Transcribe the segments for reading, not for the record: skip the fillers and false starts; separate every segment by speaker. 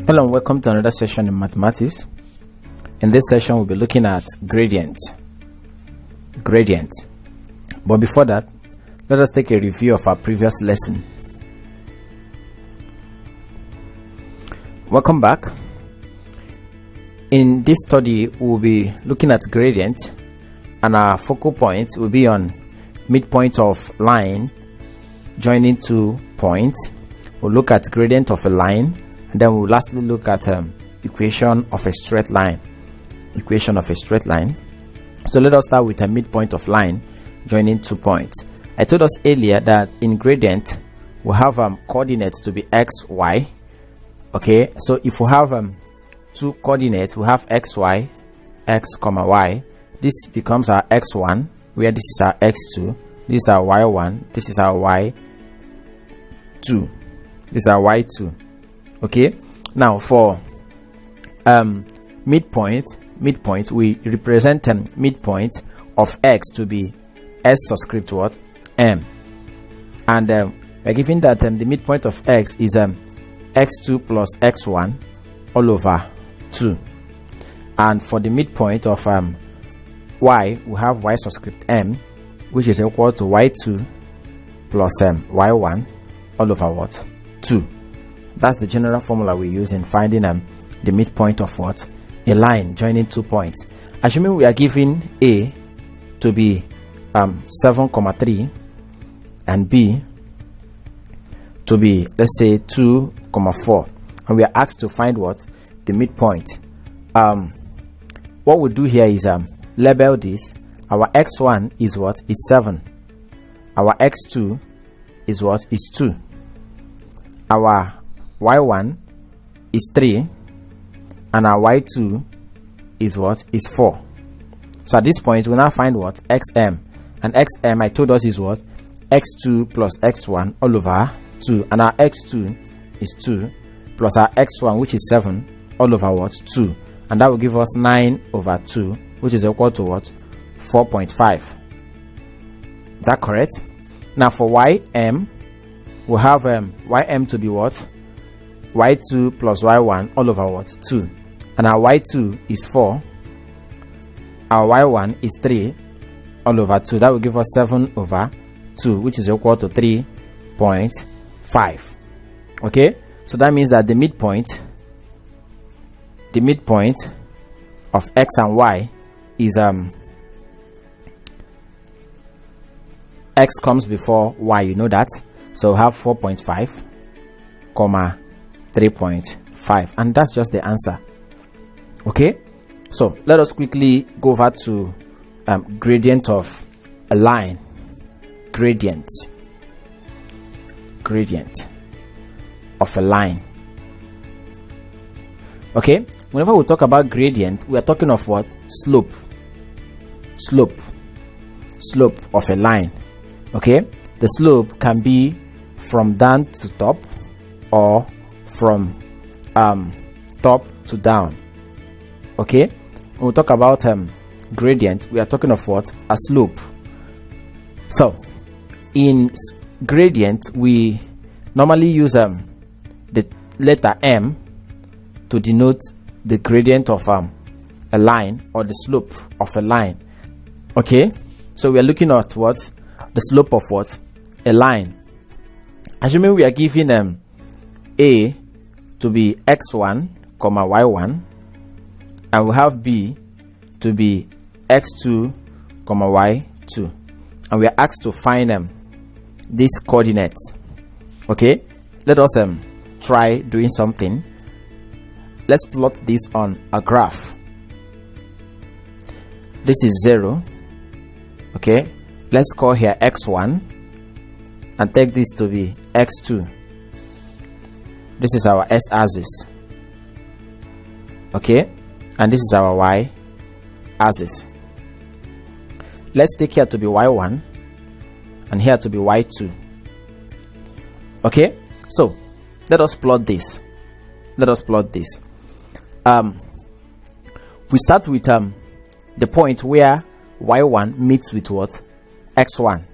Speaker 1: Hello and welcome to another session in mathematics. In this session we'll be looking at gradient. But before that, let us take a review of our previous lesson. Welcome back. In this study we'll be looking at gradient, and our focal point will be on midpoint of line joining 2 points. We'll look at gradient of a line, and then we'll lastly look at equation of a straight line. So let us start with a midpoint of line joining 2 points. I told us earlier that in gradient we have coordinates to be x, y. Okay, so if we have two coordinates, we have x, y, x comma y. This becomes our x1, where this is our x2, this is our y1, this is our y2, this is our y2. Okay, now for midpoint, we represent midpoint of x to be s subscript what m, and we're given that the midpoint of x is x2 plus x1 all over 2, and for the midpoint of y, we have y subscript m, which is equal to y2 plus y1 all over what 2. That's the general formula we use in finding the midpoint of what a line joining 2 points. Assuming we are given a to be 7,3 and b to be, let's say, 2,4, and we are asked to find what the midpoint. What we do here is label this. Our x1 is what is 7, our x2 is what is 2, our y1 is 3, and our y2 is what is 4. So at this point we now find what xm, and xm I told us is what x2 plus x1 all over 2, and our x2 is 2 plus our x1, which is 7, all over what 2, and that will give us 9 over 2, which is equal to what 4.5. Is that correct? Now for ym, we have ym to be what y2 plus y1 all over what 2, and our y2 is 4, our y1 is 3 all over 2. That will give us 7 over 2, which is equal to 3.5. okay, so that means that the midpoint of x and y is x comes before y, you know that, so we have 4.5 comma 3.5, and that's just the answer. Okay, so let us quickly go over to gradient of a line. Gradient of a line. Okay, whenever we talk about gradient, we are talking of what? Slope of a line. Okay, the slope can be from down to top or from top to down. Okay, when we talk about gradient, we are talking of what? A slope. So in gradient we normally use the letter m to denote the gradient of a line, or the slope of a line. Okay, so we are looking at what? The slope of what? A line. Assuming we are given a to be x1 comma y1, and we have b to be x2 comma y2, and we are asked to find these coordinates. Okay, let us try doing something. Let's plot this on a graph. This is 0. Okay, let's call here x1 and take this to be x2. This is our s axis. Okay, and this is our y axis. Let's take here to be y1 and here to be y2. Okay, so let us plot this. We start with the point where y1 meets with what? X1.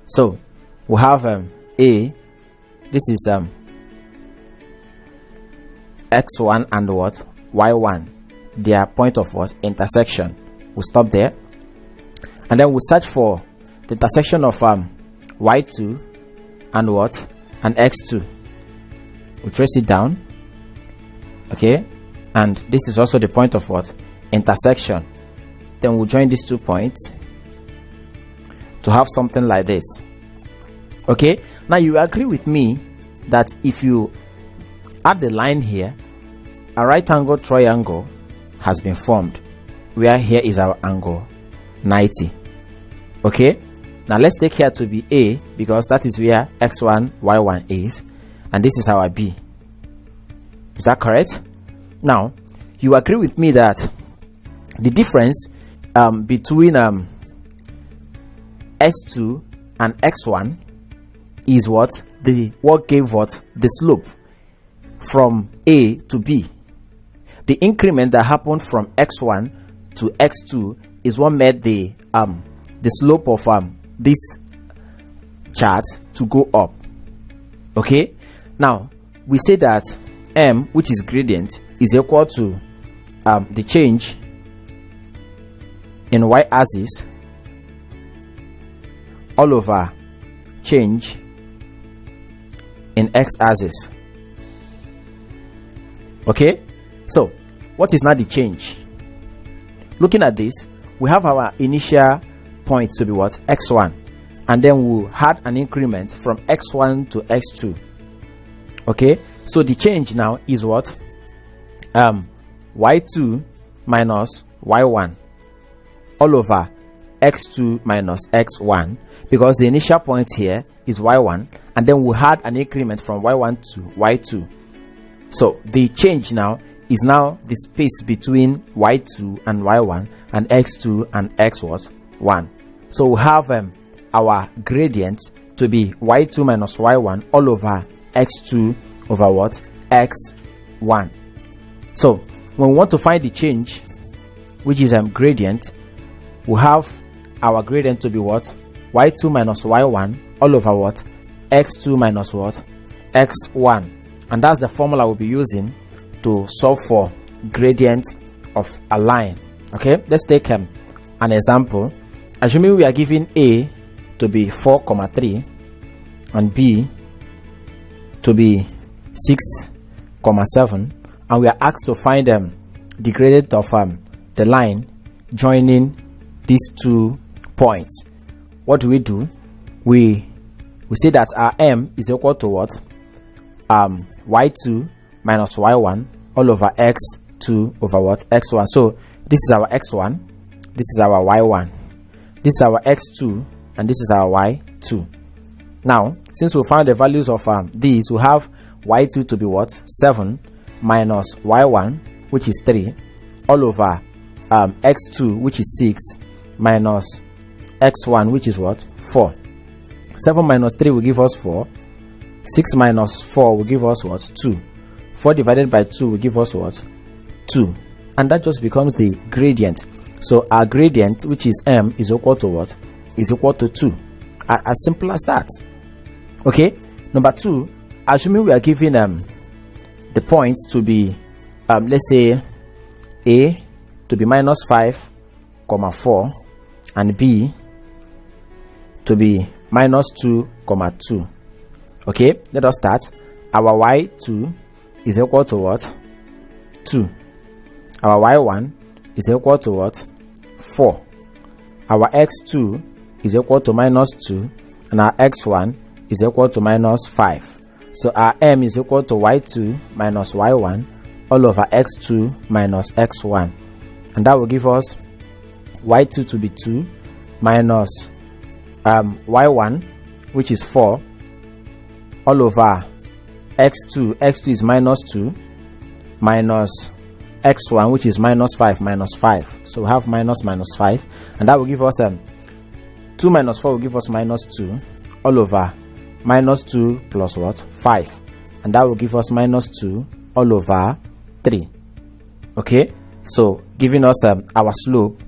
Speaker 1: So we have a, this is x1 and what y1, their point of what intersection. We'll stop there, and then we'll search for the intersection of y2 and what and x2. We'll trace it down, okay, and this is also the point of what intersection. Then we'll join these 2 points to have something like this. Okay, now you agree with me that if you add the line here, a right angle triangle has been formed, where here is our angle 90. Okay, now let's take here to be A, because that is where x1 y1 is, and this is our B. Is that correct? Now you agree with me that the difference between s2 and x1 is what gave what the slope from A to B. The increment that happened from x1 to x2 is what made the slope of this chart to go up. Okay, now we say that m, which is gradient, is equal to the change in y-axis all over change in x-axis. Okay, so what is now the change? Looking at this, we have our initial point to be what x1, and then we'll add an increment from x1 to x2. Okay, so the change now is what y2 minus y1 all over x2 minus x1, because the initial point here is y1, and then we had an increment from y1 to y2. So the change now is now the space between y2 and y1 and x2 and x1. So we have our gradient to be y2 minus y1 all over x2 over what x1. So when we want to find the change, which is gradient, we have our gradient to be what y2 minus y1 all over what x2 minus what x1, and that's the formula we'll be using to solve for gradient of a line. Okay, let's take an example. Assuming we are given A to be 4,3 and B to be 6,7, and we are asked to find the gradient of the line joining these 2 points. What do? We say that our m is equal to what y2 minus y1 all over x2 over what x1. So this is our x1, this is our y1, this is our x2, and this is our y2. Now since we found the values of these, we have y2 to be what 7 minus y1, which is 3, all over x2, which is 6, minus x1, which is what 4. 7 minus 3 will give us 4. 6 minus 4 will give us what 2. 4 divided by 2 will give us what 2, and that just becomes the gradient. So our gradient, which is m, is equal to what is equal to 2. As simple as that. Okay, number 2, assuming we are given the points to be let's say A to be minus 5,4 and B to be minus 2,2. Okay, let us start. Our y2 is equal to what 2. Our y1 is equal to what 4. Our x2 is equal to minus 2, and our x1 is equal to minus 5. So our m is equal to y2 minus y1 all over x2 minus x1, and that will give us y2 to be 2 minus y1, which is 4, all over x2. x2 is minus 2 minus x1, which is minus 5 minus 5. So we have minus 5, and that will give us 2 minus 4 will give us minus 2 all over minus 2 plus what 5, and that will give us minus 2 all over 3. Okay, so giving us our slope,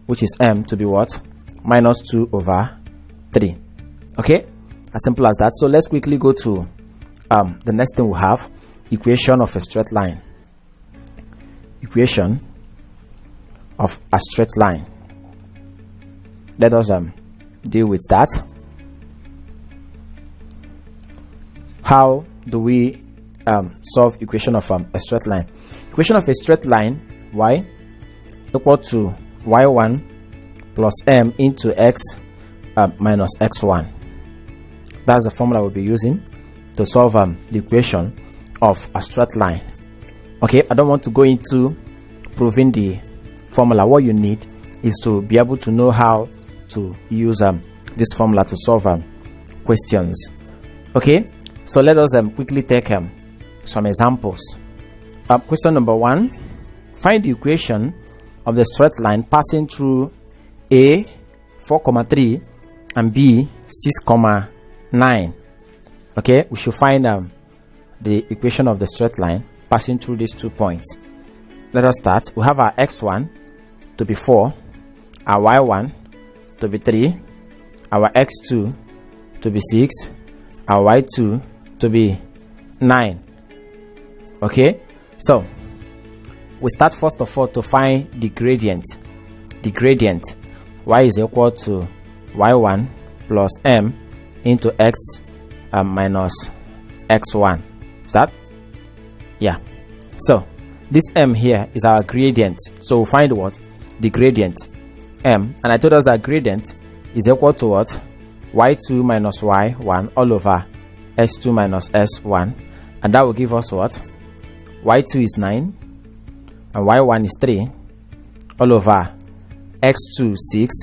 Speaker 1: which is m, to be what minus 2 over 3. Okay, as simple as that. So let's quickly go to the next thing we have. equation of a straight line. Equation of a straight line. Let us deal with that. How do we solve equation of a straight line? Equation of a straight line, y equal to y1 plus m into x minus x1. That's the formula we'll be using to solve the equation of a straight line. Okay, I don't want to go into proving the formula. What you need is to be able to know how to use this formula to solve questions. Okay, so let us quickly take some examples. Question number 1: find the equation of the straight line passing through A 4,3 and B 6,9. Okay, we should find the equation of the straight line passing through these 2 points. Let us start. We have our x1 to be 4, our y1 to be 3, our x2 to be 6, our y2 to be 9. Okay, so we start first of all to find the gradient. The gradient, y is equal to y1 plus m into x minus x1. Is that? Yeah. So this m here is our gradient. So we'll find what? The gradient m. And I told us that gradient is equal to what? y2 minus y1 all over s2 minus s1. And that will give us what? y2 is 9 and y1 is 3 all over x2 6,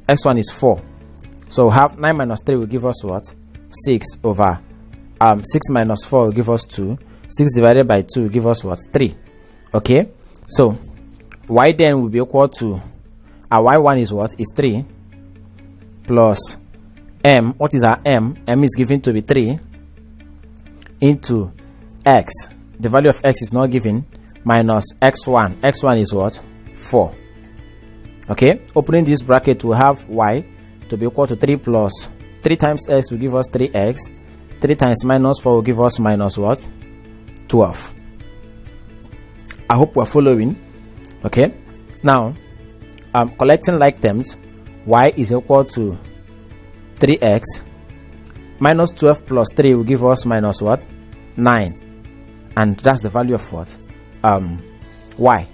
Speaker 1: x1 is 4. So we'll have 9 minus 3 will give us what? 6 over 6 minus 4 will give us 2. 6 divided by 2 will give us what? 3. Okay, so y then will be equal to our y1 is what? Is 3 plus m. What is our m? M is given to be 3 into x. The value of x is not given, minus x1. X1 is what? 4. Okay, opening this bracket, we have y to be equal to 3 plus 3 times x will give us 3x. 3 times minus 4 will give us minus what? 12. I hope we're following. Okay, now collecting like terms, y is equal to 3x minus 12 plus 3 will give us minus what? 9. And that's the value of what? Y.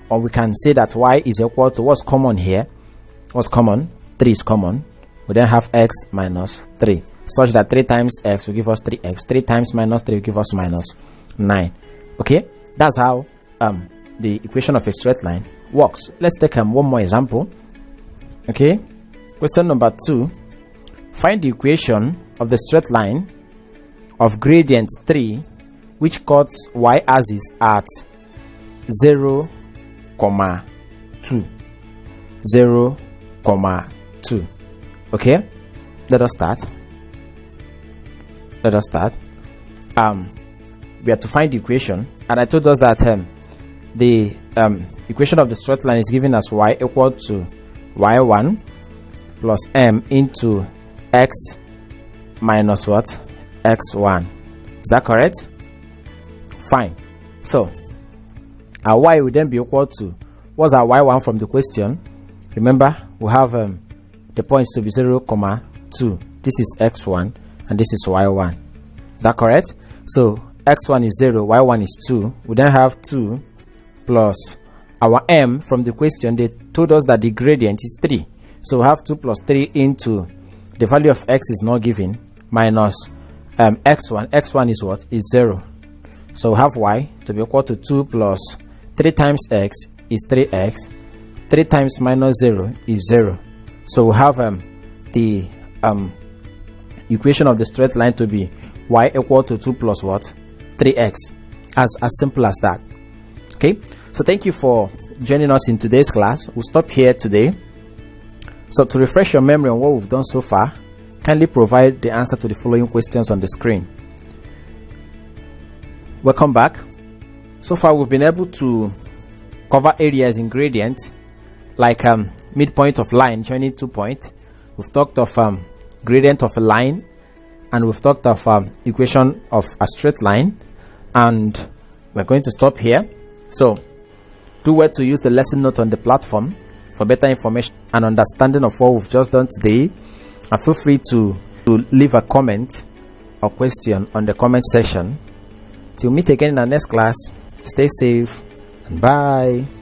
Speaker 1: Or we can say that y is equal to what's common here? What's common? 3 is common. We then have x minus 3, such that 3 times x will give us 3x. 3 times minus 3 will give us minus 9. Okay, that's how the equation of a straight line works. Let's take one more example. Okay, question number 2: find the equation of the straight line of gradient 3 which cuts y-axis at 0, 2. 0, 2. Okay, let us start. We have to find the equation, and I told us that the equation of the straight line is given as y equal to y1 plus m into x minus what? x1. Is that correct? Fine. So our y will then be equal to, what's our y1 from the question? Remember, we have the points to be 0, 2. This is x1 and this is y1. Is that correct? So x1 is 0, y1 is 2. We then have 2 plus our m from the question. They told us that the gradient is 3. So we have 2 plus 3 into the value of x is not given, minus x1. x1 is what? Is 0. So we have y to be equal to 2 plus 3 times x is 3x. 3 times minus 0 is 0. So we have the equation of the straight line to be y equal to 2 plus what? 3x. As simple as that. Okay, so thank you for joining us in today's class. We'll stop here today. So to refresh your memory on what we've done so far, kindly provide the answer to the following questions on the screen. Welcome back. So far we've been able to cover areas in gradient like midpoint of line joining 2 points. We've talked of gradient of a line, and we've talked of equation of a straight line, and we're going to stop here. So do well to use the lesson note on the platform for better information and understanding of what we've just done today, and feel free to leave a comment or question on the comment section. Till we meet again in our next class, stay safe and bye.